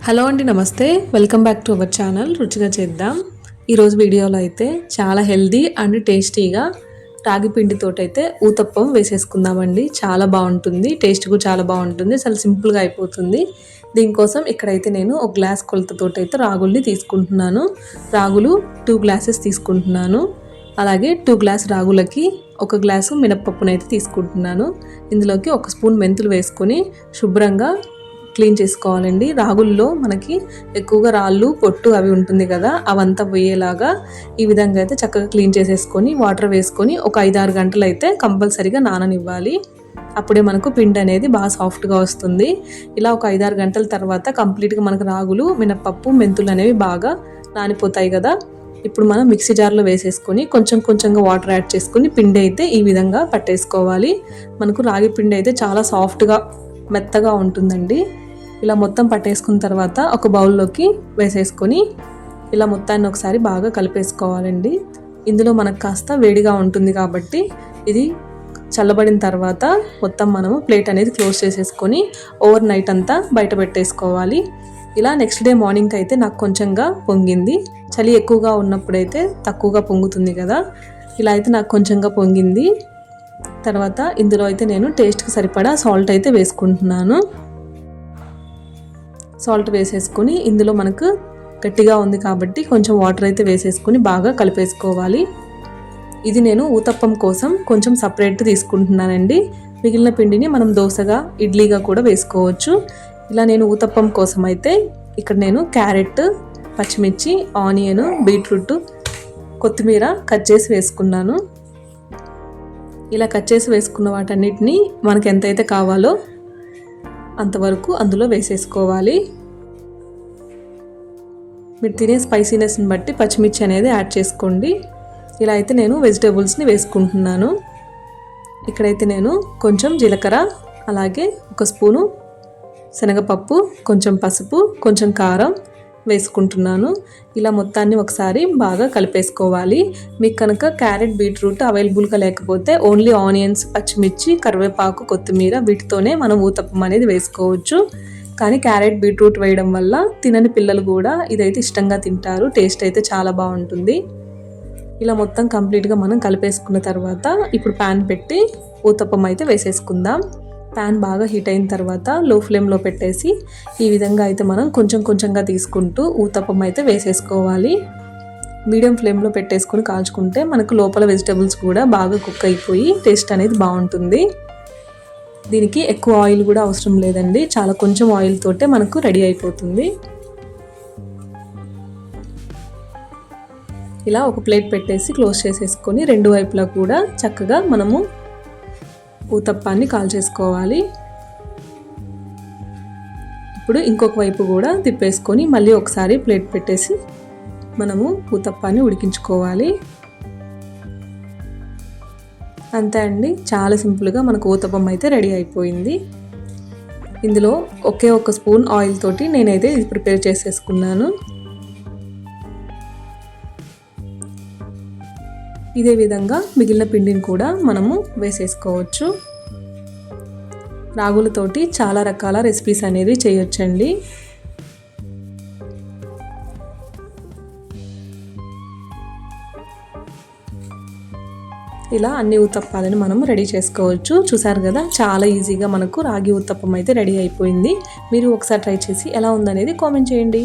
Hello అండి, నమస్తే. Welcome back to our channel రుచిగా చేద్దాం. ఈరోజు వీడియోలో అయితే చాలా హెల్దీ అండ్ టేస్టీగా రాగి పిండితోటి అయితే ఊతప్పం వేసేసుకుందామండి. చాలా బాగుంటుంది, టేస్ట్ కూడా చాలా బాగుంటుంది, చాలా సింపుల్గా అయిపోతుంది. దీనికోసం ఇక్కడైతే నేను ఒక గ్లాస్ కొలతతోటి అయితే రాగుల్ని తీసుకుంటున్నాను. రాగులు 2 గ్లాసెస్ తీసుకుంటున్నాను. అలాగే 2 గ్లాస్ రాగులకి 1 గ్లాసు మినప్పప్పునైతే తీసుకుంటున్నాను. ఇందులోకి 1 స్పూన్ మెంతులు వేసుకొని శుభ్రంగా క్లీన్ చేసుకోవాలండి. రాగుల్లో మనకి ఎక్కువగా రాళ్ళు పొట్టు అవి ఉంటుంది కదా, అవంతా పోయేలాగా ఈ విధంగా అయితే చక్కగా క్లీన్ చేసేసుకొని వాటర్ వేసుకొని ఒక 5-6 గంటలు అయితే కంపల్సరీగా నాననివ్వాలి. అప్పుడే మనకు పిండి అనేది బాగా సాఫ్ట్గా వస్తుంది. ఇలా ఒక 5-6 గంటల తర్వాత కంప్లీట్గా మనకు రాగులు, మినపప్పు, మెంతులు అనేవి బాగా నానిపోతాయి కదా. ఇప్పుడు మనం మిక్సీ జార్లో వేసేసుకొని కొంచెం కొంచెంగా వాటర్ యాడ్ చేసుకొని పిండి అయితే ఈ విధంగా పట్టేసుకోవాలి. మనకు రాగి పిండి అయితే చాలా సాఫ్ట్గా మెత్తగా ఉంటుందండి. ఇలా మొత్తం పట్టేసుకున్న తర్వాత ఒక బౌల్లోకి వేసేసుకొని ఇలా మొత్తాన్ని ఒకసారి బాగా కలిపేసుకోవాలండి. ఇందులో మనకు కాస్త వేడిగా ఉంటుంది కాబట్టి ఇది చల్లబడిన తర్వాత మొత్తం మనము ప్లేట్ అనేది క్లోజ్ చేసేసుకొని ఓవర్ నైట్ అంతా బయట పెట్టేసుకోవాలి. ఇలా నెక్స్ట్ డే మార్నింగ్ అయితే నాకు కొంచెంగా పొంగింది. చలి ఎక్కువగా ఉన్నప్పుడైతే తక్కువగా పొంగుతుంది కదా, ఇలా అయితే నాకు కొంచెంగా పొంగింది. తర్వాత ఇందులో అయితే నేను టేస్ట్కి సరిపడా సాల్ట్ అయితే వేసుకుంటున్నాను. సాల్ట్ వేసేసుకొని ఇందులో మనకు గట్టిగా ఉంది కాబట్టి కొంచెం వాటర్ అయితే వేసేసుకొని బాగా కలిపేసుకోవాలి. ఇది నేను ఊతప్పం కోసం కొంచెం సపరేట్ తీసుకుంటున్నానండి. మిగిలిన పిండిని మనం దోశగా, ఇడ్లీగా కూడా వేసుకోవచ్చు. ఇలా నేను ఊతప్పం కోసం అయితే ఇక్కడ నేను క్యారెట్, పచ్చిమిర్చి, ఆనియన్, బీట్రూట్, కొత్తిమీర కట్ చేసి వేసుకున్నాను. ఇలా కట్ చేసి వేసుకున్న వాటన్నిటిని మనకు ఎంతైతే కావాలో అంతవరకు అందులో వేసేసుకోవాలి. మీరు తినే స్పైసీనెస్ని బట్టి పచ్చిమిర్చి అనేది యాడ్ చేసుకోండి. ఇలా అయితే నేను వెజిటేబుల్స్ని వేసుకుంటున్నాను. ఇక్కడైతే నేను కొంచెం జీలకర్ర, అలాగే 1 స్పూను శనగపప్పు, కొంచెం పసుపు, కొంచెం కారం వేసుకుంటున్నాను. ఇలా మొత్తాన్ని ఒకసారి బాగా కలిపేసుకోవాలి. మీకు కనుక క్యారెట్, బీట్రూట్ అవైలబుల్గా లేకపోతే ఓన్లీ ఆనియన్స్, పచ్చిమిర్చి, కరివేపాకు, కొత్తిమీర వీటితోనే మనం ఊతప్పం అనేది వేసుకోవచ్చు. కానీ క్యారెట్, బీట్రూట్ వేయడం వల్ల తినని పిల్లలు కూడా ఇదైతే ఇష్టంగా తింటారు. టేస్ట్ అయితే చాలా బాగుంటుంది. ఇలా మొత్తం కంప్లీట్గా మనం కలిపేసుకున్న తర్వాత ఇప్పుడు ప్యాన్ పెట్టి ఊతప్పం అయితే వేసేసుకుందాం. ప్యాన్ బాగా హీట్ అయిన తర్వాత లో ఫ్లేమ్లో పెట్టేసి ఈ విధంగా అయితే మనం కొంచెం కొంచెంగా తీసుకుంటూ ఊతప్పం అయితే వేసేసుకోవాలి. మీడియం ఫ్లేమ్లో పెట్టేసుకొని కాల్చుకుంటే మనకు లోపల వెజిటబుల్స్ కూడా బాగా కుక్ అయిపోయి టేస్ట్ అనేది బాగుంటుంది. దీనికి ఎక్కువ ఆయిల్ కూడా అవసరం లేదండి, చాలా కొంచెం ఆయిల్ తోటే మనకు రెడీ అయిపోతుంది. ఇలా ఒక ప్లేట్ పెట్టేసి క్లోజ్ చేసేసుకొని 2 వైపులా కూడా చక్కగా మనము ఊతప్పాన్ని కాల్చేసుకోవాలి. ఇప్పుడు ఇంకొక వైపు కూడా తిప్పేసుకొని మళ్ళీ ఒకసారి ప్లేట్ పెట్టేసి మనము ఊతప్పాన్ని ఉడికించుకోవాలి. అంతే అండి, చాలా సింపుల్గా మనకు ఊతప్పం అయితే రెడీ అయిపోయింది. ఇందులో ఒకే 1 స్పూన్ ఆయిల్ తోటి నేనైతే ఇది ప్రిపేర్ చేసేసుకున్నాను. ఇదే విధంగా మిగిలిన పిండిని కూడా మనము వేసేసుకోవచ్చు. రాగులతోటి చాలా రకాల రెసిపీస్ అనేది చేయొచ్చండి. ఇలా అన్ని ఊతప్పాలను మనం రెడీ చేసుకోవచ్చు. చూసారు కదా, చాలా ఈజీగా మనకు రాగి ఊతప్పం అయితే రెడీ అయిపోయింది. మీరు ఒకసారి ట్రై చేసి ఎలా ఉందనేది కామెంట్ చేయండి.